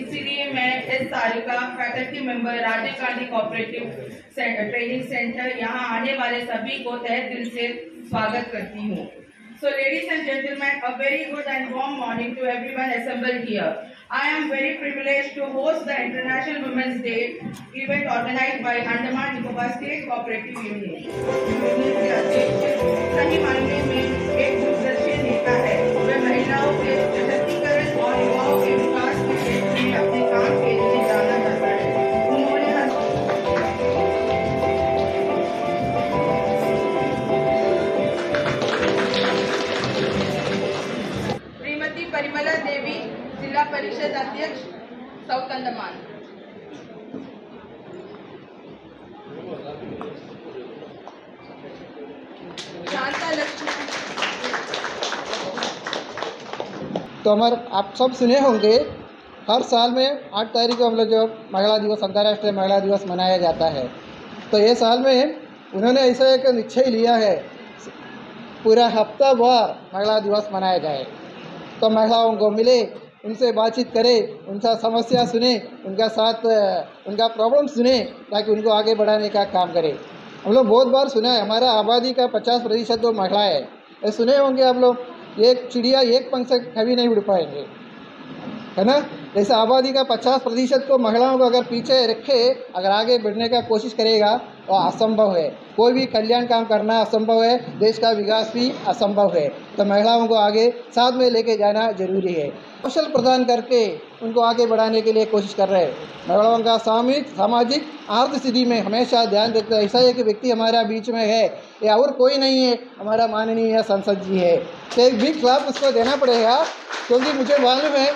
इसीलिए मैं इस साल का faculty member Rajiv Gandhi cooperative training centre यहाँ आने वाले सभी को तहे दिल से स्वागत करती हूँ। So ladies and gentlemen, a very good and warm morning to everyone assembled here. I am very privileged to host the International Women's Day event organized by Andaman Nicobar State Cooperative Union. के अध्यक्ष सही मायने में एक दूरदर्शी नेता है। वे महिलाओं के सशक्तिकरण और युवाओं के विकास के क्षेत्र में अपने काम के लिए जाना जाता है। उन्होंने श्रीमती परिमला देवी, जिला परिषद अध्यक्ष, साउथ अंडमान। शांता लक्ष्मी। तो हमारे आप सब सुने होंगे, हर साल में 8 तारीख को हम लोग जो महिला दिवस, अंतर्राष्ट्रीय महिला दिवस मनाया जाता है। तो ये साल में उन्होंने ऐसा एक निश्चय लिया है, पूरा हफ्ता भर महिला दिवस मनाया जाए। तो महिलाओं को मिले, उनसे बातचीत करें, उनका समस्या सुने, उनका साथ उनका प्रॉब्लम सुने, ताकि उनको आगे बढ़ाने का काम करें। हम लोग बहुत बार सुना है, हमारा आबादी का 50% जो महिलाएं है, ये सुने होंगे आप लोग, एक चिड़िया एक पंख से कभी नहीं उड़ पाएंगे, है ना। जैसे आबादी का 50% को महिलाओं को अगर पीछे रखे, अगर आगे बढ़ने का कोशिश करेगा तो असंभव है। कोई भी कल्याण काम करना असंभव है, देश का विकास भी असंभव है। तो महिलाओं को आगे साथ में लेके जाना जरूरी है। कौशल प्रदान करके उनको आगे बढ़ाने के लिए कोशिश कर रहे हैं। महिलाओं का सामाजिक आर्थिक स्थिति में हमेशा ध्यान देते हैं। ऐसा एक व्यक्ति हमारा बीच में है, या और कोई नहीं है, हमारा माननीय संसद जी है। तो एक बिग क्लाप उसको देना पड़ेगा, क्योंकि मुझे मालूम है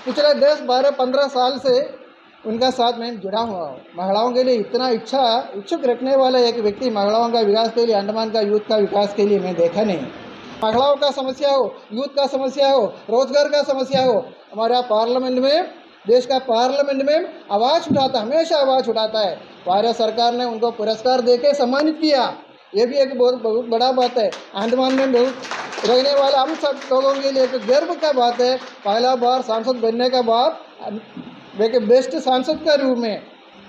पिछले 10-12-15 साल से उनका साथ में जुड़ा हुआ हूँ। महिलाओं के लिए इतना इच्छुक रखने वाला एक व्यक्ति महिलाओं का विकास के लिए, अंडमान का यूथ का विकास के लिए मैं देखा नहीं। महिलाओं का समस्या हो, यूथ का समस्या हो, रोजगार का समस्या हो, हमारा पार्लियामेंट में, देश का पार्लियामेंट में आवाज़ उठाता, हमेशा आवाज़ उठाता है। भारत सरकार ने उनको पुरस्कार देके सम्मानित किया, ये भी एक बहुत बड़ा बात है। अंडमान में बहुत रहने वाला हम सब लोगों के लिए एक गर्व का बात है। पहला बार सांसद बनने का बाद बेस्ट सांसद का रूप में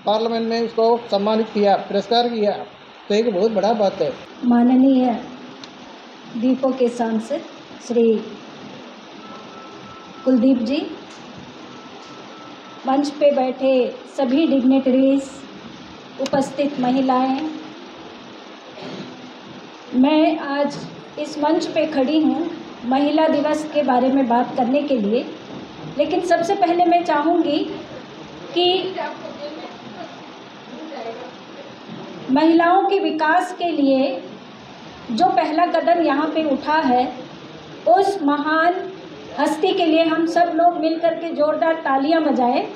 पार्लियामेंट में उसको सम्मानित किया, पुरस्कार किया, तो एक बहुत बड़ा बात है। माननीय द्वीपों के सांसद श्री कुलदीप जी, मंच पे बैठे सभी डिग्नेटरीज, उपस्थित महिलाएं, मैं आज इस मंच पे खड़ी हूँ महिला दिवस के बारे में बात करने के लिए। लेकिन सबसे पहले मैं चाहूँगी कि महिलाओं के विकास के लिए जो पहला कदम यहाँ पे उठा है, उस महान हस्ती के लिए हम सब लोग मिलकर के जोरदार तालियां बजाएं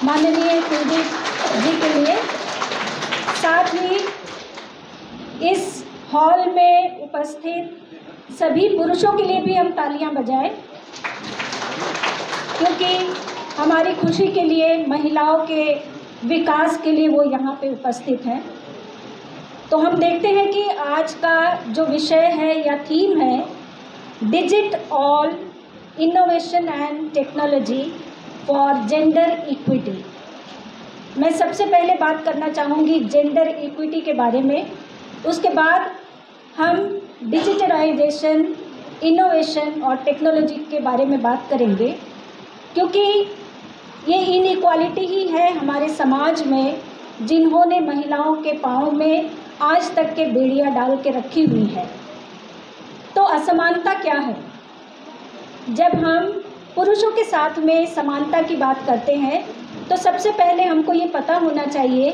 माननीय कुलदीप जी के लिए। साथ ही इस हॉल में उपस्थित सभी पुरुषों के लिए भी हम तालियां बजाएं, क्योंकि हमारी खुशी के लिए, महिलाओं के विकास के लिए वो यहाँ पे उपस्थित हैं। तो हम देखते हैं कि आज का जो विषय है या थीम है, digit all innovation and technology for gender equity. मैं सबसे पहले बात करना चाहूँगी जेंडर इक्विटी के बारे में, उसके बाद हम डिजिटलाइजेशन, इनोवेशन और टेक्नोलॉजी के बारे में बात करेंगे, क्योंकि ये इनइक्वालिटी ही है हमारे समाज में जिन्होंने महिलाओं के पाँव में आज तक के बेड़ियां डाल के रखी हुई है। तो असमानता क्या है? जब हम पुरुषों के साथ में समानता की बात करते हैं तो सबसे पहले हमको ये पता होना चाहिए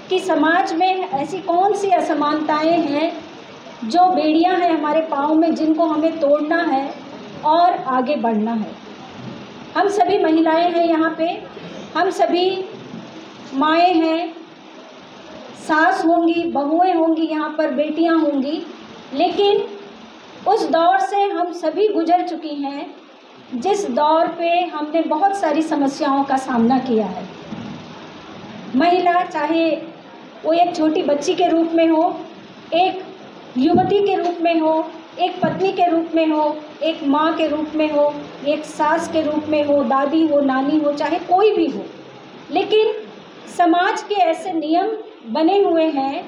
कि समाज में ऐसी कौन सी असमानताएं हैं जो बेड़ियां हैं हमारे पाँव में, जिनको हमें तोड़ना है और आगे बढ़ना है। हम सभी महिलाएं हैं यहाँ पे, हम सभी माएँ हैं, सास होंगी, बहुएं होंगी, यहाँ पर बेटियाँ होंगी, लेकिन उस दौर से हम सभी गुजर चुकी हैं जिस दौर पे हमने बहुत सारी समस्याओं का सामना किया है। महिला चाहे वो एक छोटी बच्ची के रूप में हो, एक युवती के रूप में हो, एक पत्नी के रूप में हो, एक माँ के रूप में हो, एक सास के रूप में हो, दादी हो, नानी हो, चाहे कोई भी हो, लेकिन समाज के ऐसे नियम बने हुए हैं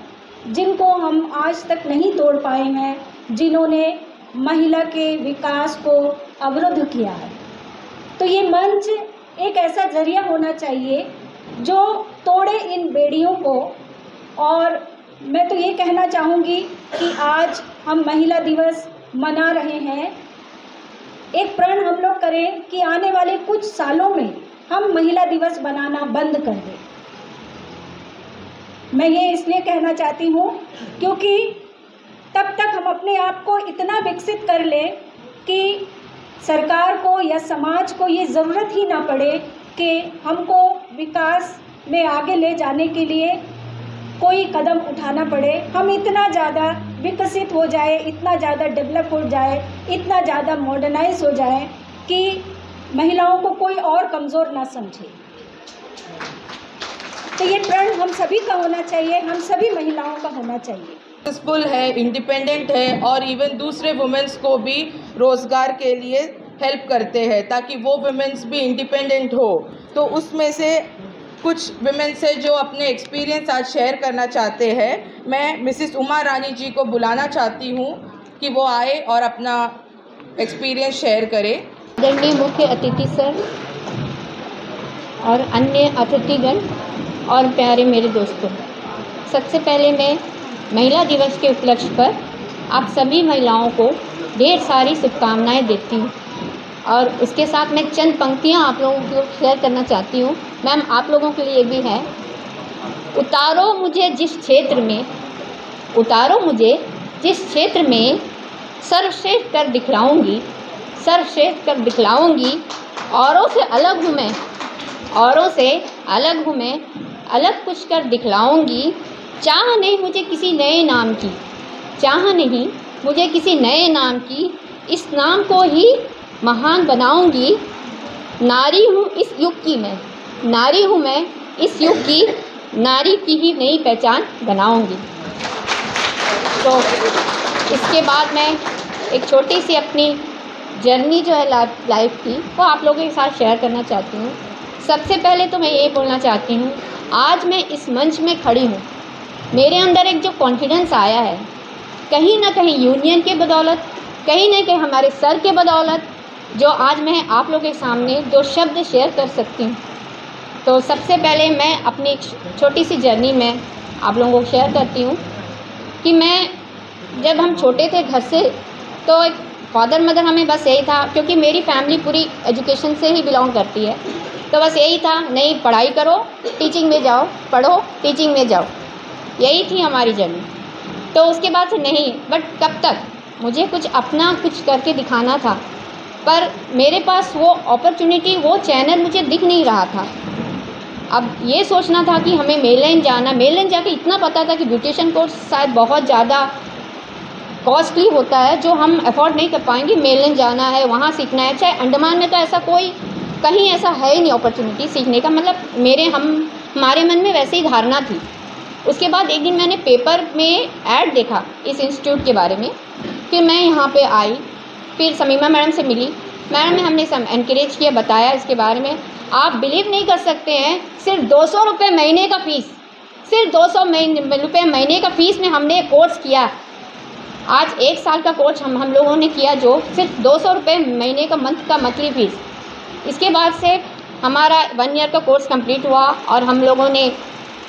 जिनको हम आज तक नहीं तोड़ पाए हैं, जिन्होंने महिला के विकास को अवरुद्ध किया है। तो ये मंच एक ऐसा जरिया होना चाहिए जो तोड़े इन बेड़ियों को। और मैं तो ये कहना चाहूँगी कि आज हम महिला दिवस मना रहे हैं, एक प्रण हम लोग करें कि आने वाले कुछ सालों में हम महिला दिवस मनाना बंद कर दें। मैं ये इसलिए कहना चाहती हूँ क्योंकि तब तक हम अपने आप को इतना विकसित कर लें कि सरकार को या समाज को ये ज़रूरत ही ना पड़े कि हमको विकास में आगे ले जाने के लिए कोई कदम उठाना पड़े। हम इतना ज़्यादा विकसित हो जाए, इतना ज़्यादा डेवलप हो जाए, इतना ज़्यादा मॉडर्नाइज हो जाए कि महिलाओं को कोई और कमज़ोर ना समझे। तो ये प्रण हम सभी का होना चाहिए, हम सभी महिलाओं का होना चाहिए। सक्सेसफुल है, इंडिपेंडेंट है और इवन दूसरे वुमेन्स को भी रोज़गार के लिए हेल्प करते हैं ताकि वो वुमेन्स भी इंडिपेंडेंट हो। तो उसमें से कुछ वुमेन्स है जो अपने एक्सपीरियंस आज शेयर करना चाहते हैं। मैं मिसेस उमा रानी जी को बुलाना चाहती हूँ कि वो आए और अपना एक्सपीरियंस शेयर करें। आदरणीय मुख्य अतिथि सर और अन्य अतिथिगण और प्यारे मेरे दोस्तों, सबसे पहले मैं महिला दिवस के उपलक्ष्य पर आप सभी महिलाओं को ढेर सारी शुभकामनाएं देती हूँ और उसके साथ मैं चंद पंक्तियाँ आप लोगों को शेयर करना चाहती हूँ। मैम, आप लोगों के लिए भी है। उतारो मुझे जिस क्षेत्र में, उतारो मुझे जिस क्षेत्र में सर्वश्रेष्ठ कर दिखलाऊंगी, सर्वश्रेष्ठ कर दिखलाऊंगी। औरों से अलग हूँ मैं, औरों से अलग हूँ मैं, अलग कुछ कर दिखलाऊंगी। चाह नहीं मुझे किसी नए नाम की, चाह नहीं मुझे किसी नए नाम की, इस नाम को ही महान बनाऊंगी। नारी हूँ इस युग की मैं, नारी हूँ मैं इस युग की, नारी की ही नई पहचान बनाऊंगी। तो इसके बाद मैं एक छोटी सी अपनी जर्नी जो है लाइफ की वो आप लोगों के साथ शेयर करना चाहती हूँ। सबसे पहले तो मैं ये बोलना चाहती हूँ, आज मैं इस मंच में खड़ी हूँ, मेरे अंदर एक जो कॉन्फिडेंस आया है, कहीं ना कहीं यूनियन के बदौलत, कहीं ना कहीं हमारे सर के बदौलत, जो आज मैं आप लोगों के सामने दो शब्द शेयर कर सकती हूँ। तो सबसे पहले मैं अपनी छोटी सी जर्नी में आप लोगों को शेयर करती हूँ कि मैं जब हम छोटे थे घर से, तो एक फादर मदर हमें बस यही था, क्योंकि मेरी फैमिली पूरी एजुकेशन से ही बिलोंग करती है, तो बस यही था, नहीं पढ़ाई करो, टीचिंग में जाओ, पढ़ो, टीचिंग में जाओ, यही थी हमारी जर्नी। तो उसके बाद से नहीं, बट कब तक मुझे कुछ अपना कुछ करके दिखाना था, पर मेरे पास वो अपॉर्चुनिटी, वो चैनल मुझे दिख नहीं रहा था। अब ये सोचना था कि हमें मेलैंड जाना, मेलैंड जाके इतना पता था कि ब्यूटिशियन कोर्स शायद बहुत ज़्यादा कॉस्टली होता है, जो हम अफोर्ड नहीं कर पाएंगे। मेलैंड जाना है, वहाँ सीखना है, चाहे अंडमान में तो ऐसा कोई कहीं ऐसा है ही नहीं अपॉर्चुनिटी सीखने का, मतलब हमारे मन में वैसे ही धारणा थी। उसके बाद एक दिन मैंने पेपर में ऐड देखा इस इंस्टीट्यूट के बारे में, फिर मैं यहाँ पे आई, फिर समीमा मैडम से मिली, मैडम ने हमने सब एनकरेज किया, बताया इसके बारे में। आप बिलीव नहीं कर सकते हैं, सिर्फ 200 रुपये महीने का फ़ीस, सिर्फ 200 रुपये महीने का फ़ीस में हमने कोर्स किया। आज 1 साल का कोर्स हम लोगों ने किया, जो सिर्फ 200 रुपये महीने का मंथ का मंथली फ़ीस। इसके बाद से हमारा 1 ईयर का कोर्स कंप्लीट हुआ और हम लोगों ने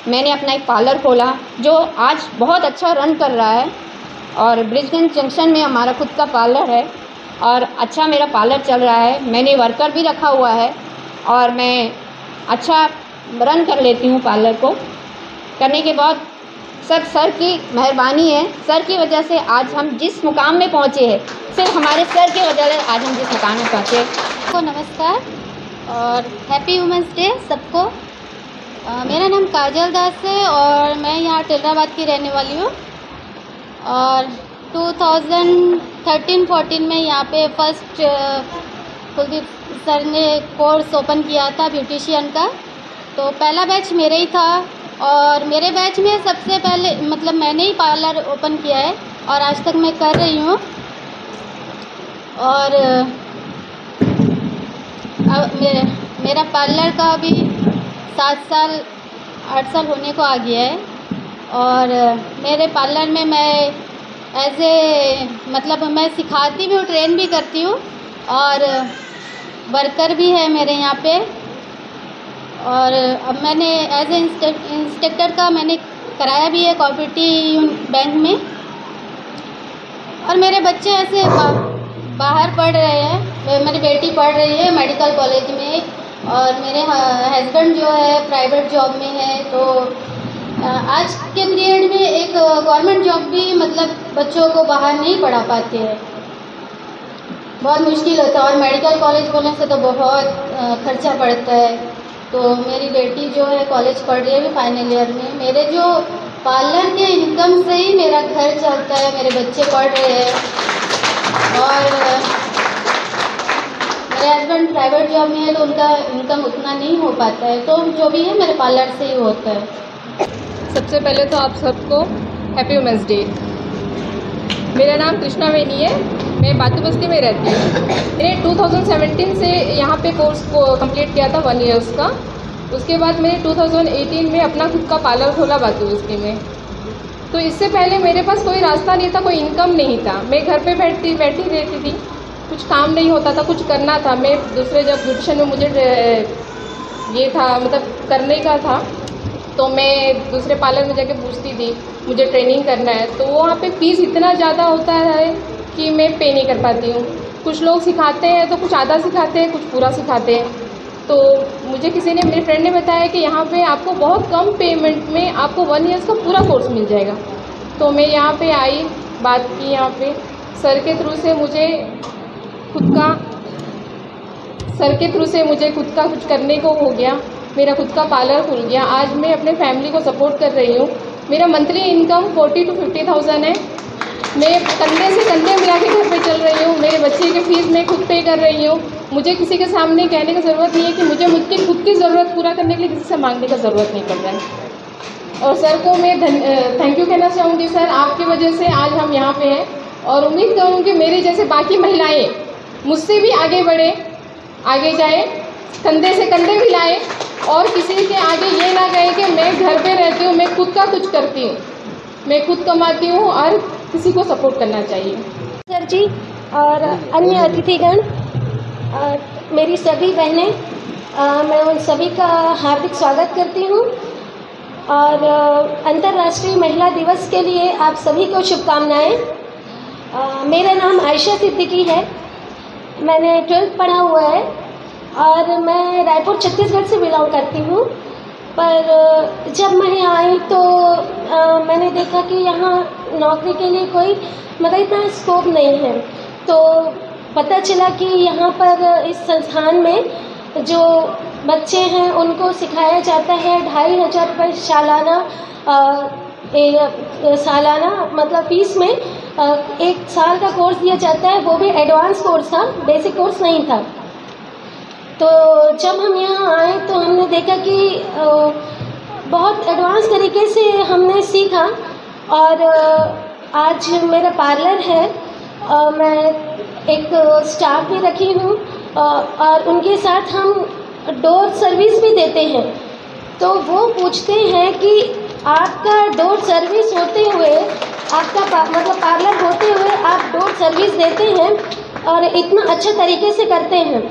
मैंने अपना एक पार्लर खोला जो आज बहुत अच्छा रन कर रहा है। और ब्रिजगंज जंक्शन में हमारा खुद का पार्लर है और अच्छा मेरा पार्लर चल रहा है। मैंने वर्कर भी रखा हुआ है और मैं अच्छा रन कर लेती हूँ पार्लर को। करने के बाद सब सर की मेहरबानी है। सर की वजह से आज हम जिस मुकाम में पहुँचे हैं, सिर्फ हमारे सर की वजह से आज हम जिस मुकाम में पहुँचे। सबको नमस्कार और हैप्पी वुमेंस डे सबको। मेरा नाम काजल दास है और मैं यहाँ टिलराबाद की रहने वाली हूँ। और 2013-14 में यहाँ पे फर्स्ट कुलदीप सर ने कोर्स ओपन किया था ब्यूटिशियन का, तो पहला बैच मेरे ही था। और मेरे बैच में सबसे पहले मतलब मैंने ही पार्लर ओपन किया है और आज तक मैं कर रही हूँ। और अब मेरा पार्लर का अभी 7 साल 8 साल होने को आ गया है। और मेरे पार्लर में मैं मतलब मैं सिखाती भी हूँ, ट्रेन भी करती हूँ और वर्कर भी है मेरे यहाँ पे। और अब मैंने एज ए इंस्ट्रक्टर का मैंने कराया भी है कोऑपरेटिव बैंक में। और मेरे बच्चे ऐसे बाहर पढ़ रहे हैं। मेरी बेटी पढ़ रही है मेडिकल कॉलेज में और मेरे हस्बैंड जो है प्राइवेट जॉब में है। तो आज के पीरियड में एक गवर्नमेंट जॉब भी मतलब बच्चों को बाहर नहीं पढ़ा पाते हैं, बहुत मुश्किल होता है। और मेडिकल कॉलेज बोलने से तो बहुत खर्चा पड़ता है। तो मेरी बेटी जो है कॉलेज पढ़ रही है अभी फाइनल ईयर में। मेरे जो पार्लर के इनकम से ही मेरा घर चलता है, मेरे बच्चे पढ़ रहे हैं। और मेरे हस्बैंड प्राइवेट जॉब में है तो उनका इनकम उतना नहीं हो पाता है, तो जो भी है मेरे पार्लर से ही होता है। सबसे पहले तो आप सबको हैप्पी वुमेंस डे। मेरा नाम कृष्णा वेनी है, मैं बातू बस्ती में रहती हूँ। मैंने 2017 से यहाँ पे कोर्स को कंप्लीट किया था 1 ईयर्स का। उसके बाद मैंने 2018 में अपना खुद का पार्लर खोला बातू बस्ती में। तो इससे पहले मेरे पास कोई रास्ता नहीं था, कोई इनकम नहीं था। मैं घर पे बैठी रहती थी, कुछ काम नहीं होता था, कुछ करना था। मैं दूसरे जब ब्यूटिशियन में मुझे ये था मतलब करने का था, तो मैं दूसरे पार्लर में जाके पूछती थी मुझे ट्रेनिंग करना है। तो वहाँ पे फीस इतना ज़्यादा होता है कि मैं पे नहीं कर पाती हूँ। कुछ लोग सिखाते हैं तो कुछ आधा सिखाते हैं, कुछ पूरा सिखाते हैं। तो मुझे किसी ने, मेरे फ्रेंड ने बताया कि यहाँ पे आपको बहुत कम पेमेंट में आपको 1 ईयर्स का पूरा कोर्स मिल जाएगा। तो मैं यहाँ पे आई, बात की यहाँ पे सर के थ्रू से मुझे खुद का कुछ करने को हो गया। मेरा खुद का पार्लर खुल गया। आज मैं अपने फैमिली को सपोर्ट कर रही हूँ। मेरा मंथली इनकम 40 to 50,000 है। मैं कंधे से कंधे मिला के घर पे चल रही हूँ। मेरे बच्चे की फ़ीस मैं खुद पे कर रही हूँ। मुझे किसी के सामने कहने की ज़रूरत नहीं है कि मुझे मुझकी खुद की ज़रूरत पूरा करने के लिए किसी से मांगने का ज़रूरत नहीं पड़ रहा है। और सर को मैं थैंक यू कहना चाहूँगी। सर, आपकी वजह से आज हम यहाँ पे हैं और उम्मीद करूँगी मेरी जैसे बाकी महिलाएँ मुझसे भी आगे बढ़े, आगे जाए, कंधे से कंधे मिलाएं और किसी के आगे ये ना कहे कि मैं घर पे रहती हूँ, मैं खुद का कुछ करती हूँ, मैं खुद कमाती हूँ और किसी को सपोर्ट करना चाहिए। सर जी और अन्य अतिथिगण, मेरी सभी बहनें, मैं उन सभी का हार्दिक स्वागत करती हूँ। और अंतर्राष्ट्रीय महिला दिवस के लिए आप सभी को शुभकामनाएँ। मेरा नाम आयशा सिद्दीकी है, मैंने 12th पढ़ा हुआ है और मैं रायपुर छत्तीसगढ़ से बिलोंग करती हूँ। पर जब मैं यहाँ आई तो मैंने देखा कि यहाँ नौकरी के लिए कोई मतलब इतना स्कोप नहीं है। तो पता चला कि यहाँ पर इस संस्थान में जो बच्चे हैं उनको सिखाया जाता है 2,500 रुपये सालाना मतलब फीस में 1 साल का कोर्स दिया जाता है, वो भी एडवांस कोर्स था, बेसिक कोर्स नहीं था। तो जब हम यहाँ आए तो हमने देखा कि बहुत एडवांस तरीके से हमने सीखा। और आज मेरा पार्लर है, मैं एक स्टाफ भी रखी हूँ और उनके साथ हम डोर सर्विस भी देते हैं। तो वो पूछते हैं कि आपका डोर सर्विस होते हुए, आपका मतलब पार्लर होते हुए आप डोर सर्विस देते हैं और इतना अच्छे तरीके से करते हैं,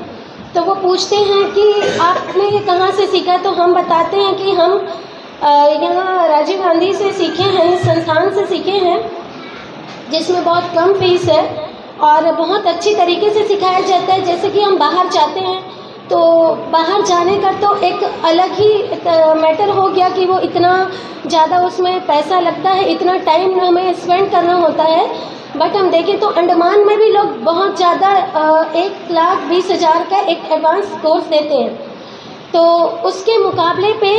तो वो पूछते हैं कि आपने ये कहाँ से सीखा। तो हम बताते हैं कि हम यहाँ राजीव गांधी से सीखे हैं, इस संस्थान से सीखे हैं, जिसमें बहुत कम फीस है और बहुत अच्छी तरीके से सिखाया जाता है। जैसे कि हम बाहर जाते हैं तो बाहर जाने का तो एक अलग ही मैटर हो गया कि वो इतना ज़्यादा उसमें पैसा लगता है, इतना टाइम हमें स्पेंड करना होता है। बट हम देखें तो अंडमान में भी लोग बहुत ज़्यादा 1,20,000 का एक एडवांस कोर्स देते हैं। तो उसके मुकाबले पे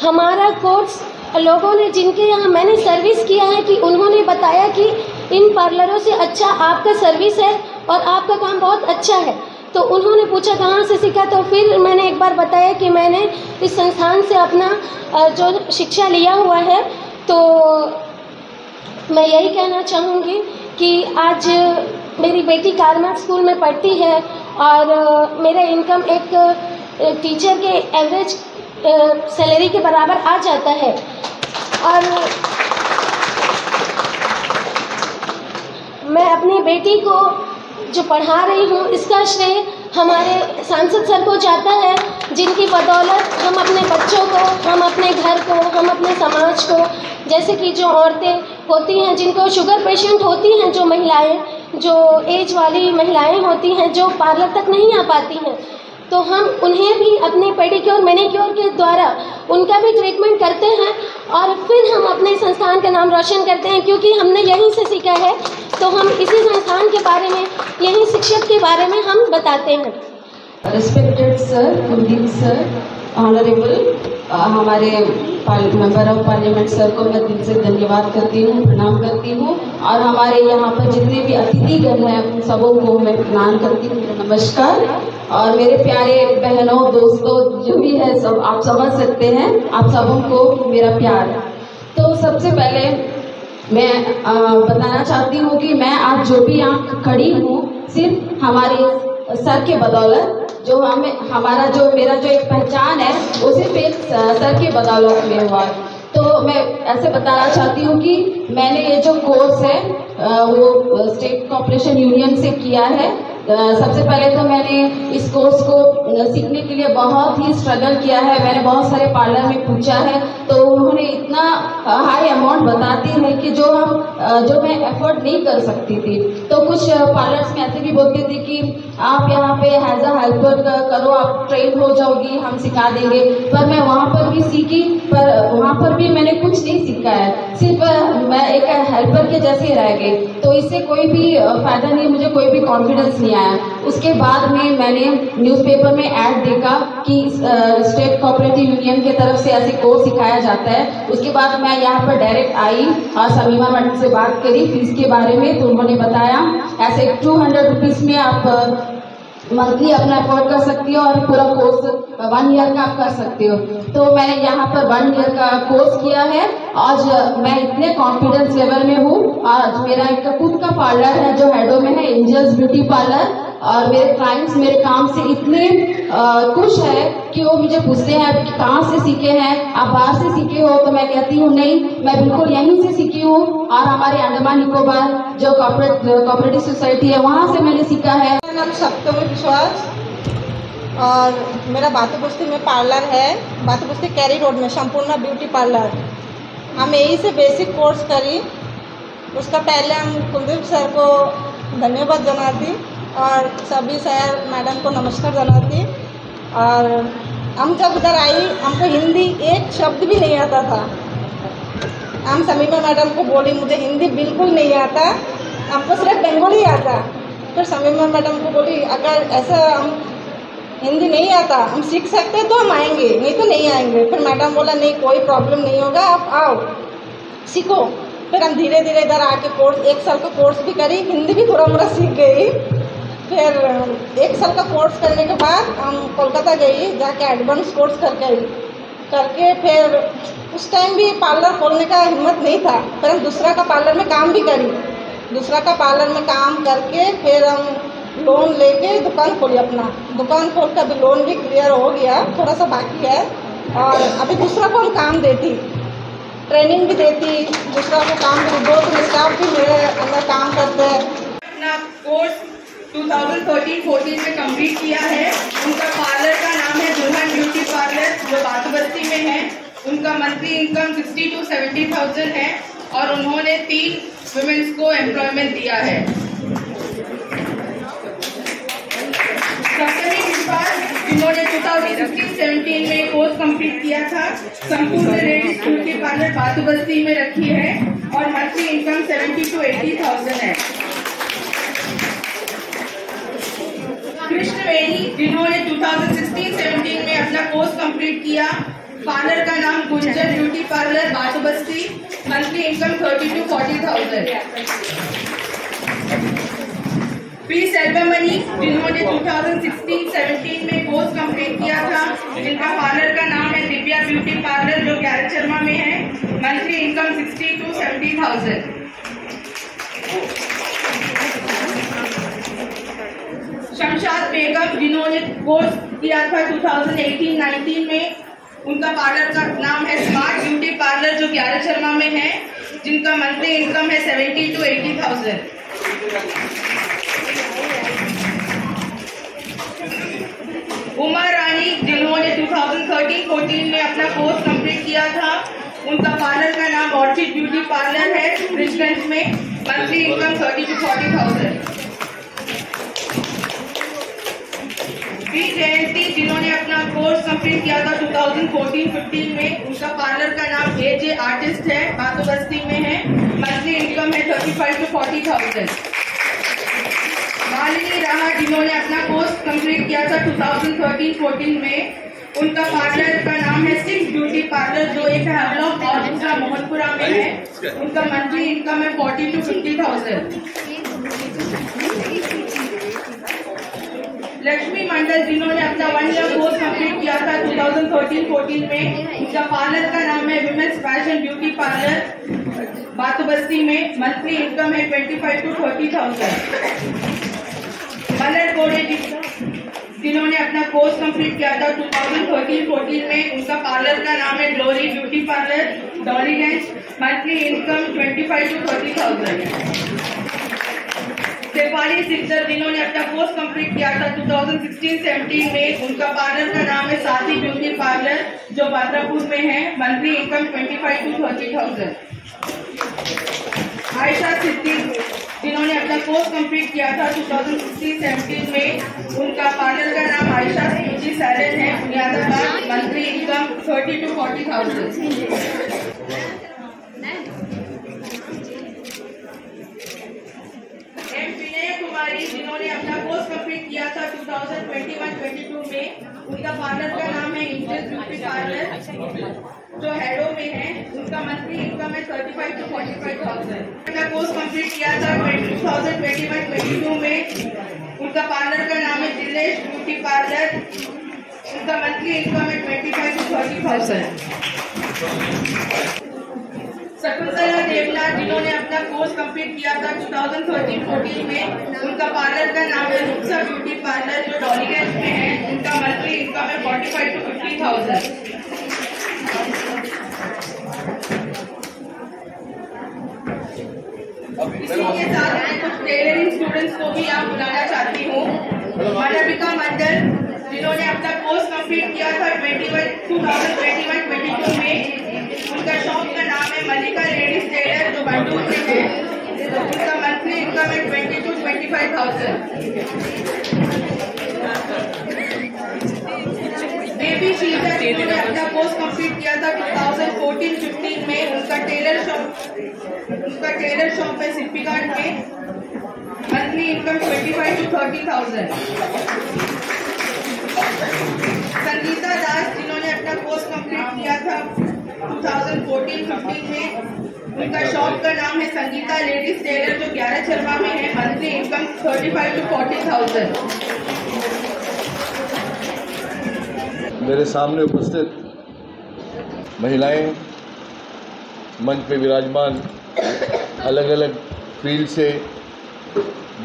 हमारा कोर्स लोगों ने जिनके यहाँ मैंने सर्विस किया है कि उन्होंने बताया कि इन पार्लरों से अच्छा आपका सर्विस है और आपका काम बहुत अच्छा है। तो उन्होंने पूछा कहाँ से सीखा, तो फिर मैंने एक बार बताया कि मैंने इस संस्थान से अपना जो शिक्षा लिया हुआ है। तो मैं यही कहना चाहूँगी कि आज मेरी बेटी कारमेल स्कूल में पढ़ती है और मेरा इनकम एक टीचर के एवरेज सैलरी के बराबर आ जाता है। और मैं अपनी बेटी को जो पढ़ा रही हूँ इसका श्रेय हमारे सांसद सर को जाता है, जिनकी बदौलत हम अपने बच्चों को, हम अपने घर को, हम अपने समाज को, जैसे कि जो औरतें होती हैं जिनको शुगर पेशेंट होती हैं, जो महिलाएं, जो एज वाली महिलाएं होती हैं जो पार्लर तक नहीं आ पाती हैं, तो हम उन्हें भी अपने पेडिक्योर मैनिक्योर के द्वारा उनका भी ट्रीटमेंट करते हैं और फिर हम अपने संस्थान का नाम रोशन करते हैं, क्योंकि हमने यहीं से सीखा है। तो हम इसी संस्थान के बारे में, यही शिक्षक के बारे में हम बताते हैं। Respected sir, Kuldeep sir, honourable हमारे मेंबर ऑफ पार्लियामेंट सर को मैं दिल से धन्यवाद करती हूँ, प्रणाम करती हूँ। और हमारे यहाँ पर जितने भी अतिथिगण हैं उन सबों को मैं प्रणाम करती हूँ, नमस्कार। और मेरे प्यारे बहनों, दोस्तों, जो भी है सब आप समझ सकते हैं, आप सबों को मेरा प्यार। तो सबसे पहले मैं बताना चाहती हूँ कि मैं आज जो भी यहाँ खड़ी हूँ सिर्फ हमारे सर के बदौलत, जो हमारा जो मेरा जो एक पहचान है वो सिर्फ एक सर के बदौलत में हुआ है। तो मैं ऐसे बताना चाहती हूँ कि मैंने ये जो कोर्स है वो स्टेट कोऑपरेशन यूनियन से किया है। सबसे पहले तो मैंने इस कोर्स को सीखने के लिए बहुत ही स्ट्रगल किया है। मैंने बहुत सारे पार्लर में पूछा है, तो उन्होंने इतना हाई अमाउंट बताती है कि जो मैं एफर्ट नहीं कर सकती थी। तो कुछ पार्लर्स में ऐसे भी बोलते थे कि आप यहाँ पे एज अ हेल्पर करो, आप ट्रेन हो जाओगी, हम सिखा देंगे। पर मैं वहाँ पर भी सीखी, पर वहाँ पर भी मैंने कुछ नहीं सीखा है, सिर्फ मैं एक हेल्पर के जैसे रह गई। तो इससे कोई भी फायदा नहीं, मुझे कोई भी कॉन्फिडेंस नहीं आया। उसके बाद में मैंने न्यूज़पेपर में ऐड देखा कि स्टेट कोऑपरेटिव यूनियन की तरफ से ऐसे कोर्स सिखाया जाता है। उसके बाद मैं यहाँ पर डायरेक्ट आई और समीमा मैडम से बात करी फीस के बारे में। तो उन्होंने बताया ऐसे 200 रुपीज़ में आप मंथली अपना अफोर्ड कर सकती हो और पूरा कोर्स 1 ईयर का आप कर सकते हो। तो मैंने यहाँ पर 1 ईयर का कोर्स किया है। आज मैं इतने कॉन्फिडेंस लेवल में हूँ। आज मेरा एक खुद का पार्लर है जो हेडो में है, एंजल्स ब्यूटी पार्लर। और मेरे क्लाइंट्स मेरे काम से इतने खुश है कि वो मुझे पूछते हैं कि कहाँ से सीखे हैं, आप बाहर से सीखे हो? तो मैं कहती हूँ नहीं, मैं बिल्कुल यहीं से सीखी हूँ। और हमारे अंडमान निकोबार जो कोऑपरेटिव सोसाइटी है वहाँ से मैंने सीखा है। मेरा नाम सप्तमी विश्वास और मेरा बातुबस्ती में पार्लर है, बातुबस्ती कैरी रोड में संपूर्णा ब्यूटी पार्लर। हम यही से बेसिक कोर्स करी। उसका पहले हम कुलदीप सर को धन्यवाद जनाती और सभी सर मैडम को नमस्कार जनाती। और हम जब इधर आई हमको हिंदी एक शब्द भी नहीं आता था। हम समीमा मैडम को बोली मुझे हिंदी बिल्कुल नहीं आता, हमको सिर्फ बंगाली आता। फिर समीमा मैडम को बोली अगर ऐसा हम हिंदी नहीं आता, हम सीख सकते तो हम आएंगे, नहीं तो नहीं आएंगे। फिर मैडम बोला नहीं कोई प्रॉब्लम नहीं होगा, आप आओ सीखो। फिर हम धीरे धीरे इधर आके कोर्स 1 साल का कोर्स भी करी, हिंदी भी थोड़ा मोड़ा सीख गई। फिर 1 साल का कोर्स करने के बाद हम कोलकाता गई, जाके एडवांस कोर्स करके फिर उस टाइम भी पार्लर खोलने का हिम्मत नहीं था। फिर हम दूसरा का पार्लर में काम भी करी। दूसरा का पार्लर में काम करके फिर हम लोन लेके दुकान खोली। अपना दुकान खोल कर अभी लोन भी क्लियर हो गया, थोड़ा सा बाकी है। और अभी दूसरा को हम काम देती, ट्रेनिंग भी देती, दूसरा को काम भी, 2-3 स्टाफ भी मेरे अंदर काम करते हैं। अपना कोर्स 2013-14 में कंप्लीट किया है। उनका पार्लर का नाम है दुल्हन ब्यूटी पार्लर जो बातुबस्ती में है। उनका मंथली इनकम 60 to 70,000 है और उन्होंने 3 वुमेन्स को एम्प्लॉयमेंट दिया है। सप्तमी कृपाल जिन्होंने 2016-17 में कोर्स कंप्लीट किया था, संपूर्ण लेडीज ब्यूटी पार्लर बातुबस्ती में रखी है और मंथली इनकम 70 to 80,000 है। कृष्णवेणी जिन्होंने 2016-17 में अपना कोर्स कंप्लीट किया, पार्लर का नाम Gunjan beauty parlour Batubasti, monthly income 30 to 40,000। P Selvamani जिन्होंने 2016-17 में कोर्स कंप्लीट किया था, जिनका पार्लर का नाम है दिव्या ब्यूटी पार्लर जो गैरेज शर्मा में है, monthly income 60 to 70,000। Shamshad Begum जिन्होंने कोर्स किया था 2018-19 में, उनका पार्लर का नाम है स्मार्ट ब्यूटी पार्लर जो गैरेज शर्मा में है, जिनका मंथली इनकम है 70 to 80,000। उमा रानी जिन्होंने 2013-14 में अपना कोर्स कंप्लीट किया था, उनका पार्लर का नाम ऑर्चिड ब्यूटी पार्लर है ब्रिजगंज में, मंथली इनकम 30 to 40,000। बी जयंती जिन्होंने अपना कोर्स कंप्लीट किया था 2014-15 में, उनका पार्लर का नाम एजे आर्टिस्ट है, बातुबस्ती में है, मंथली इनकम है 35 to 40,000। मालिनी राणा जिन्होंने अपना कोर्स कंप्लीट किया था 2013-14 में, उनका पार्लर का नाम है सिक्स ब्यूटी पार्लर जो एक है हवलॉक और दूसरा मोहनपुरा में है, उनका मंथली इनकम है 40 to 50,000। लक्ष्मी मंडल जिन्होंने अपना 1 ईयर कोर्स कंप्लीट किया था 2013-14 में, उनका पार्लर का नाम है विमेंस फैशन ब्यूटी पार्लर बातुबस्ती में, मंथली इनकम है 25 to 30,000। मलर कोड़े जिन्होंने अपना कोर्स कंप्लीट किया था 2013-14 में, उनका पार्लर का नाम है glory beauty parlour Dollygunj, monthly income 25 to 30,000। Shefali Sikdar जिन्होंने अपना कोर्स कंप्लीट किया था 2016-17 में, उनका पार्लर का नाम है साथी ब्यूटी पार्लर जो बाद्रापुर में है, monthly income 25 to 30,000। Ayesha Siddiq जिन्होंने अपना कोर्स कंप्लीट किया था 2016-17 में, उनका पार्लर का नाम आयशा ब्यूटी सैलून है बुनियादाबाद, मंथली इनकम 30 to 40,000। कुमारी जिन्होंने अपना कोर्स कंप्लीट किया था 2021-22 में, उनका पार्लर का नाम है इंजन ब्यूटी पार्लर जो हेडो में है, उनका मंथली इनकम है 35 to 45,000। अपना कोर्स कंप्लीट किया था 2021-22 में, उनका पार्लर का नाम है दिलेश ब्यूटी पार्लर, उनका मंथली इनकम है 25 to 30,000। शकुंतला देवनाथ जिन्होंने अपना कोर्स कंप्लीट किया था 2013-14 में, उनका पार्लर का नाम है रूपसा ब्यूटी पार्लर जो डॉलीगंज में है, उनका मंथली इनकम है 45 to 50,000। इसी के साथ मैं कुछ टेलरिंग स्टूडेंट्स को भी यहाँ बुलाना चाहती हूँ। मालविका मंडल जिन्होंने अपना कोर्स कंप्लीट किया था 2021-22 में, उनका शॉप का नाम है मल्लिका लेडीज टेलर जो बंडूर में है, उनका मंथली इनकम है 20 to 25,000। बेबी शीजा जिन्होंने अपना कोर्स कंप्लीट किया था 2014-15 में, उनका टेलर शॉप है सिप्पीघाट में, मंथली इनकम 25 to 30,000। संगीता दास जिन्होंने अपना कोर्स कंप्लीट किया था 2014-15 में, उनका शॉप का नाम है संगीता लेडीज टेलर जो 11 शर्मा में है, मंथली इनकम 35 to 40,000। मेरे सामने उपस्थित महिलाएं, मंच पे विराजमान अलग अलग फील्ड से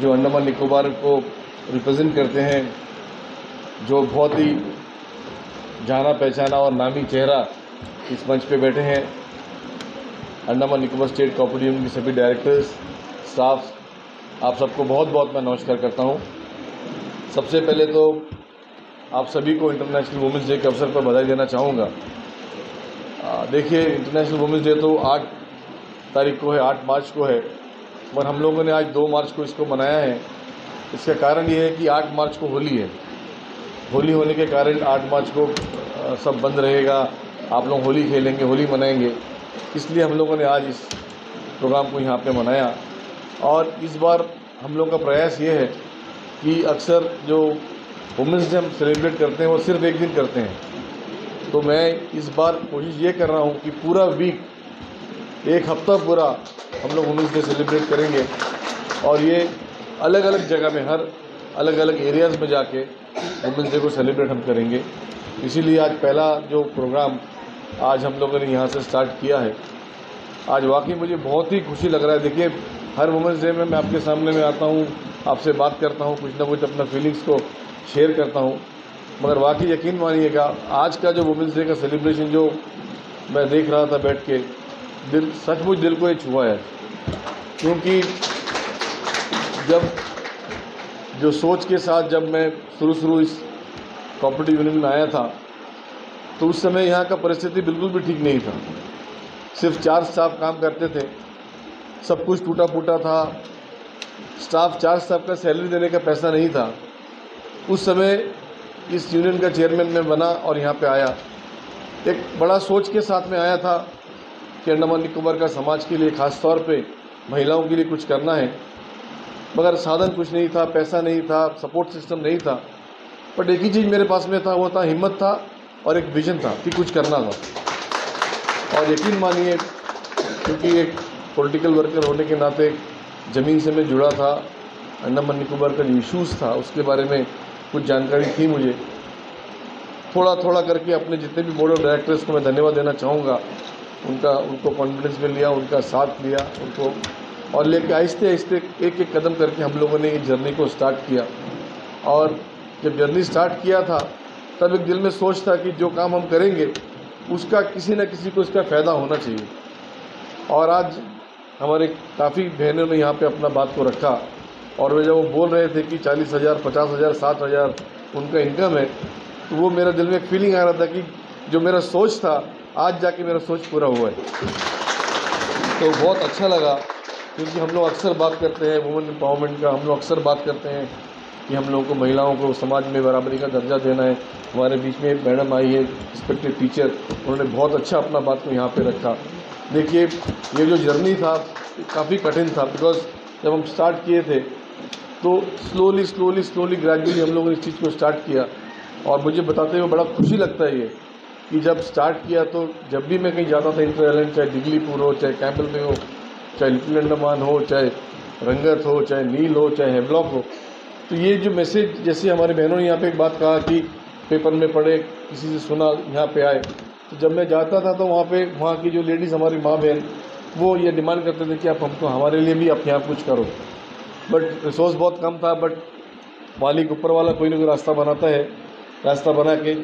जो अंडमान निकोबार को रिप्रेजेंट करते हैं, जो बहुत ही जाना पहचाना और नामी चेहरा इस मंच पे बैठे हैं, Andaman Nicobar state cooperative union के सभी डायरेक्टर्स, स्टाफ, आप सबको बहुत बहुत मैं नमस्कार करता हूँ। सबसे पहले तो आप सभी को इंटरनेशनल वुमेंस डे के अवसर पर बधाई देना चाहूँगा। देखिए, इंटरनेशनल वुमेंस डे तो 8 तारीख को है, 8 मार्च को है, मगर हम लोगों ने आज 2 मार्च को इसको मनाया है। इसका कारण ये है कि 8 मार्च को होली है। होली होने के कारण 8 मार्च को सब बंद रहेगा, आप लोग होली खेलेंगे, होली मनाएंगे, इसलिए हम लोगों ने आज इस प्रोग्राम को यहाँ पे मनाया। और इस बार हम लोग का प्रयास ये है कि अक्सर जो वुमेंस डे हम सेलिब्रेट करते हैं वो सिर्फ एक दिन करते हैं, तो मैं इस बार कोशिश ये कर रहा हूँ कि पूरा वीक, एक हफ्ता पूरा हम लोग वुमेंस डे सेलिब्रेट करेंगे और ये अलग अलग जगह में, हर अलग अलग एरियाज़ में जाके वुमेंस डे को सेलिब्रेट हम करेंगे। इसीलिए आज पहला जो प्रोग्राम आज हम लोगों ने यहाँ से स्टार्ट किया है, आज वाकई मुझे बहुत ही खुशी लग रहा है। देखिए, हर वुमेंस डे में मैं आपके सामने में आता हूँ, आपसे बात करता हूँ, कुछ ना कुछ अपना फीलिंग्स को शेयर करता हूँ, मगर वाकई यकीन मानिएगा आज का जो वुमेंस डे का सेलिब्रेशन जो मैं देख रहा था बैठ के, दिल सचमुच दिल को ये छुआ है। क्योंकि जब जो सोच के साथ जब मैं शुरू इस कॉपरेटिव यूनियन में आया था, तो उस समय यहाँ का परिस्थिति बिल्कुल भी ठीक नहीं था। सिर्फ 4 स्टाफ काम करते थे, सब कुछ टूटा फूटा था, 4 स्टाफ का सैलरी देने का पैसा नहीं था। उस समय इस यूनियन का चेयरमैन मैं बना और यहाँ पे आया, एक बड़ा सोच के साथ में आया था कि अंडमान निकोबार का समाज के लिए, ख़ास तौर पे महिलाओं के लिए कुछ करना है, मगर साधन कुछ नहीं था, पैसा नहीं था, सपोर्ट सिस्टम नहीं था। बट एक ही चीज़ मेरे पास में था, वो था हिम्मत था और एक विजन था कि कुछ करना था। और यकीन मानिए, क्योंकि एक पॉलिटिकल वर्कर होने के नाते ज़मीन से मैं जुड़ा था, अंडमान निकोबार का जो इशूज़ था उसके बारे में कुछ जानकारी थी मुझे। थोड़ा थोड़ा करके अपने जितने भी बोर्ड ऑफ डायरेक्टर्स को मैं धन्यवाद देना चाहूँगा, उनको कॉन्फिडेंस में लिया, उनका साथ लिया उनको, और लेके आहिस्ते आहिस्ते एक एक कदम करके हम लोगों ने इस जर्नी को स्टार्ट किया। और जब जर्नी स्टार्ट किया था तब एक दिल में सोच था कि जो काम हम करेंगे उसका किसी न किसी को इसका फ़ायदा होना चाहिए। और आज हमारे काफ़ी बहनों ने यहाँ पे अपना बात को रखा, और वे जब वो बोल रहे थे कि 40,000, 50,000, 60,000 उनका इनकम है, तो वो मेरे दिल में एक फीलिंग आ रहा था कि जो मेरा सोच था आज जाके मेरा सोच पूरा हुआ है। तो बहुत अच्छा लगा, क्योंकि हम लोग अक्सर बात करते हैं वुमेन एम्पावरमेंट का, हम लोग अक्सर बात करते हैं कि हम लोगों को, महिलाओं को समाज में बराबरी का दर्जा देना है। हमारे बीच में एक मैडम आई है, रिस्पेक्टेड टीचर, उन्होंने बहुत अच्छा अपना बात को यहाँ पे रखा। देखिए, ये जो जर्नी था काफ़ी कठिन था, बिकॉज जब हम स्टार्ट किए थे तो स्लोली ग्रेजुअली हम लोगों ने इस चीज़ को स्टार्ट किया। और मुझे बताते हुए बड़ा खुशी लगता है ये कि जब स्टार्ट किया तो जब भी मैं कहीं जाता था इंटर आइलैंड, चाहे दिगलीपुर हो, चाहे कैंपल में हो, चाहे लिटिल अंडमान हो, चाहे रंगत हो, चाहे नील हो, चाहे हेवलॉक हो, तो ये जो मैसेज, जैसे हमारी बहनों ने यहाँ पे एक बात कहा कि पेपर में पढ़े, किसी से सुना, यहाँ पे आए, तो जब मैं जाता था तो वहाँ की जो लेडीज़, हमारी माँ बहन, वो ये डिमांड करते थे कि आप हमको, हमारे लिए भी आप यहाँ कुछ करो। बट रिसोर्स बहुत कम था, बट मालिक, ऊपर वाला कोई ना कोई रास्ता बनाता है। रास्ता बना के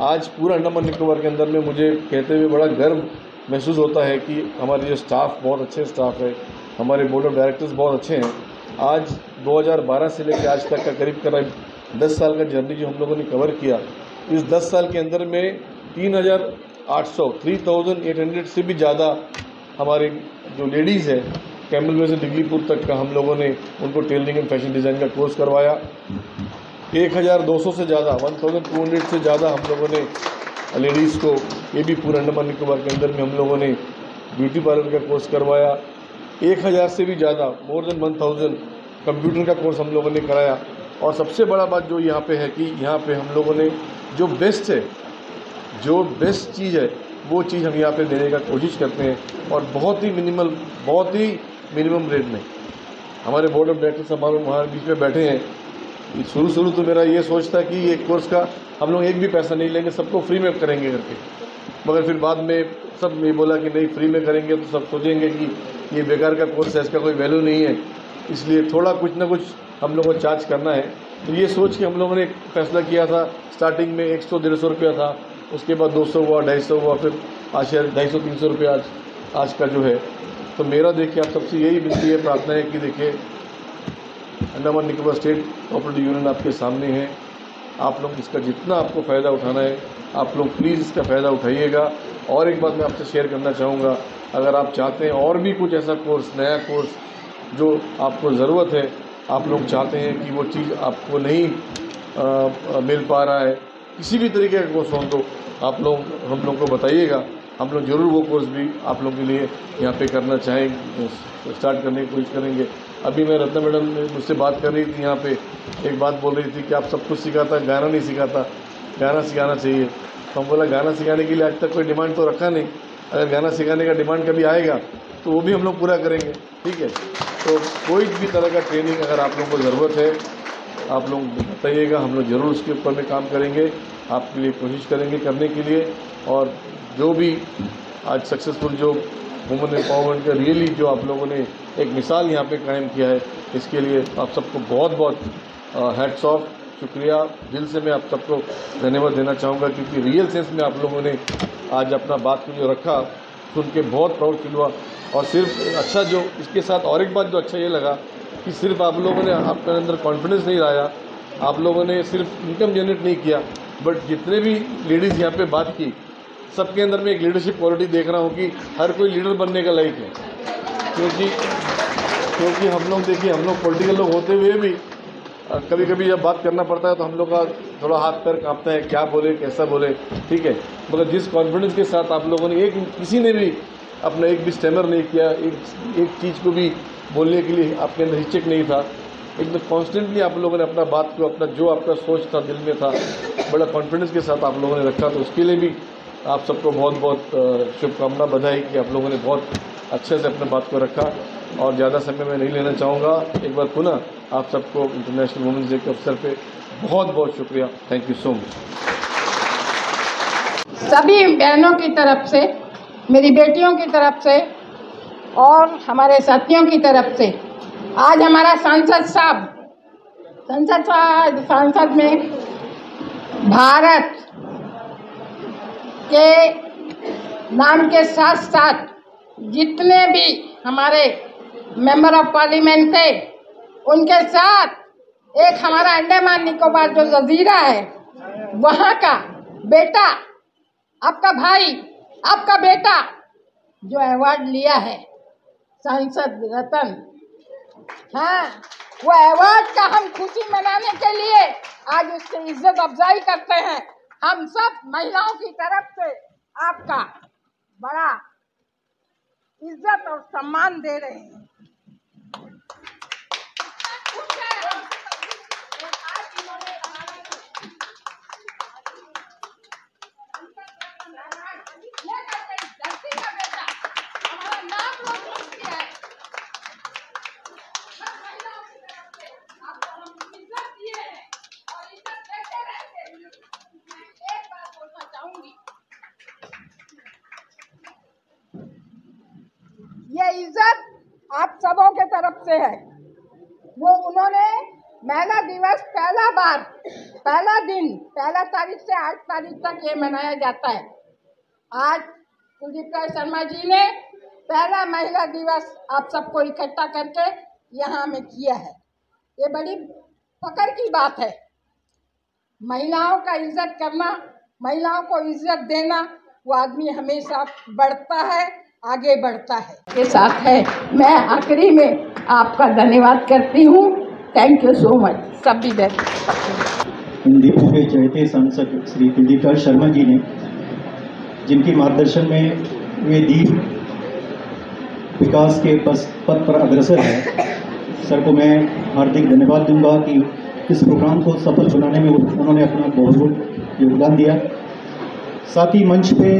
आज पूरा अंडमान निकोबार के अंदर में मुझे कहते हुए बड़ा गर्व महसूस होता है कि हमारे जो स्टाफ, बहुत अच्छे स्टाफ है, हमारे बोर्ड ऑफ डायरेक्टर्स बहुत अच्छे हैं। आज 2012 से लेकर आज तक का करीब 10 साल का जर्नी जो हम लोगों ने कवर किया, इस 10 साल के अंदर में 3,800 से भी ज़्यादा हमारे जो लेडीज़ है, कैमल में से दिगलीपुर तक का हम लोगों ने उनको टेलरिंग एंड फैशन डिज़ाइन का कोर्स करवाया। 1,200 से ज़्यादा, 1,200 से ज़्यादा हम लोगों ने लेडीज़ को, ये भी पूरे अंडमान निकोबार के अंदर में हम लोगों ने ब्यूटी पार्लर का कोर्स करवाया। 1,000 से भी ज़्यादा, मोर देन 1,000 कंप्यूटर का कोर्स हम लोगों ने कराया। और सबसे बड़ा बात जो यहाँ पे है कि यहाँ पे हम लोगों ने जो बेस्ट है, जो बेस्ट चीज़ है, वो चीज़ हम यहाँ पे देने का कोशिश करते हैं, और बहुत ही मिनिमम रेट में। हमारे बोर्ड ऑफ डायरेक्टर्स हमारे बीच में बैठे हैं। शुरू तो मेरा ये सोच था कि ये कोर्स का हम लोग एक भी पैसा नहीं लेंगे, सबको फ्री में करेंगे करके, मगर फिर बाद में सब ये बोला कि नहीं, फ्री में करेंगे तो सब सोचेंगे कि ये बेकार का कोर्स है, इसका कोई वैल्यू नहीं है, इसलिए थोड़ा कुछ ना कुछ हम लोगों को चार्ज करना है। तो ये सोच के हम लोगों ने एक फैसला किया था। स्टार्टिंग में 100-150 रुपया था, उसके बाद 200 हुआ, 250 हुआ, फिर आज शायद 250-300 रुपया आज का जो है। तो मेरा देखिए, आप सबसे यही विनती है, प्रार्थना है कि देखिए, Andaman Nicobar state cooperative union आपके सामने है। आप लोग इसका जितना आपको फ़ायदा उठाना है, आप लोग प्लीज़ इसका फ़ायदा उठाइएगा। और एक बात मैं आपसे शेयर करना चाहूँगा, अगर आप चाहते हैं और भी कुछ ऐसा कोर्स, नया कोर्स जो आपको ज़रूरत है, आप लोग चाहते हैं कि वो चीज़ आपको नहीं मिल पा रहा है, किसी भी तरीके का कोर्स हो तो आप लोग हम लोग को बताइएगा, हम लोग ज़रूर वो कोर्स भी आप लोग के लिए यहाँ पे करना चाहेंगे, स्टार्ट करने की कोशिश करेंगे। अभी मैं रत्ना मैडम ने मुझसे बात कर रही थी, यहाँ पे एक बात बोल रही थी कि आप सब कुछ सिखाता, गाना नहीं सिखाता, गाना सिखाना चाहिए। तो हम बोला गाना सिखाने के लिए आज तक कोई डिमांड तो रखा नहीं, अगर गाना सिखाने का डिमांड कभी आएगा तो वो भी हम लोग पूरा करेंगे, ठीक है। तो कोई भी तरह का ट्रेनिंग अगर आप लोगों को ज़रूरत है आप लोग बताइएगा, हम लोग ज़रूर उसके ऊपर में काम करेंगे, आपके लिए कोशिश करेंगे करने के लिए। और जो भी आज सक्सेसफुल जो वुमेन एम्पावरमेंट का रियली जो आप लोगों ने एक मिसाल यहाँ पे कायम किया है, इसके लिए आप सबको बहुत बहुत हैट्स ऑफ, शुक्रिया। दिल से मैं आप सबको धन्यवाद देना चाहूँगा, क्योंकि रियल सेंस में आप लोगों ने आज अपना बात को जो रखा सुन के बहुत प्राउड फील हुआ। और सिर्फ अच्छा जो इसके साथ और एक बात जो अच्छा ये लगा कि सिर्फ आप लोगों ने आपके अंदर कॉन्फिडेंस नहीं लाया, आप लोगों ने सिर्फ इनकम जनरेट नहीं किया, बट जितने भी लेडीज़ यहाँ पे बात की सबके अंदर में एक लीडरशिप क्वालिटी देख रहा हूँ कि हर कोई लीडर बनने का लायक है। क्योंकि हम लोग देखिए, हम लोग पॉलिटिकल लोग होते हुए भी कभी कभी जब बात करना पड़ता है तो हम लोग का थोड़ा हाथ पैर कांपता है, क्या बोले कैसा बोले, ठीक है। मगर जिस कॉन्फिडेंस के साथ आप लोगों ने किसी ने भी अपना एक भी स्टैमर नहीं किया, एक चीज़ को भी बोलने के लिए आपके अंदर हिचक नहीं था, एकदम कॉन्स्टेंटली आप लोगों ने अपना बात को, अपना जो आपका सोच था दिल में था, बड़ा कॉन्फिडेंस के साथ आप लोगों ने रखा। तो उसके लिए भी आप सबको बहुत बहुत शुभकामना, बधाई कि आप लोगों ने बहुत अच्छे से अपने बात को रखा। और ज़्यादा समय मैं नहीं लेना चाहूँगा, एक बार पुनः आप सबको इंटरनेशनल वुमेन्स डे के अवसर पे बहुत बहुत शुक्रिया। Thank you so much. सभी बहनों की तरफ से, मेरी बेटियों की तरफ से और हमारे साथियों की तरफ से आज हमारा संसद में भारत के नाम के साथ साथ जितने भी हमारे मेंबर ऑफ पार्लियामेंट थे उनके साथ एक हमारा अंडमान निकोबार जो जजीरा है वहाँ का बेटा, आपका भाई, आपका बेटा जो अवार्ड लिया है सांसद रत्न, हाँ, वो अवार्ड का हम खुशी मनाने के लिए आज उसकी इज्जत अफजाई करते हैं। हम सब महिलाओं की तरफ से आपका बड़ा इज्जत और सम्मान दे रहे हैं। ये इज्जत आप सबों के तरफ से है। वो उन्होंने महिला दिवस पहला दिन 1 तारीख से 8 तारीख तक ये मनाया जाता है। आज कुलदीप शर्मा जी ने पहला महिला दिवस आप सबको इकट्ठा करके यहाँ में किया है। ये बड़ी फख्र की बात है। महिलाओं का इज्जत करना, महिलाओं को इज्जत देना, वो आदमी हमेशा बढ़ता है, आगे बढ़ता है। के साथ है मैं आखिरी में आपका धन्यवाद करती हूँ। थैंक यू सो मच सभी बहन। दीपों के चहेते सांसद श्री कुलदीप शर्मा जी ने, जिनके मार्गदर्शन में वे दीप विकास के पथ पर अग्रसर है, सर को मैं हार्दिक धन्यवाद दूंगा कि इस प्रोग्राम को सफल बनाने में उन्होंने अपना बहुत योगदान दिया। साथ ही मंच पे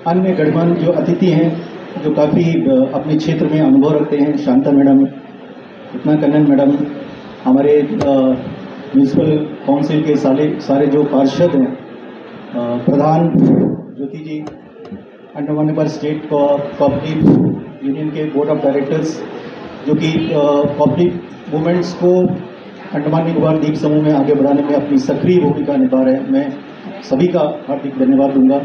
अन्य गणमान्य जो अतिथि हैं, जो काफ़ी अपने क्षेत्र में अनुभव रखते हैं, शांता मैडम, रत्ना कन्नन मैडम, हमारे म्यूनसिपल काउंसिल के सारे जो पार्षद हैं, प्रधान Jyoti ji, Andaman Nicobar state cooperative union के बोर्ड ऑफ डायरेक्टर्स, जो कि पब्लिक मूवमेंट्स को अंडमान निकोबार द्वीप समूह में आगे बढ़ाने में अपनी सक्रिय भूमिका निभा रहे हैं, मैं सभी का हार्दिक धन्यवाद दूंगा।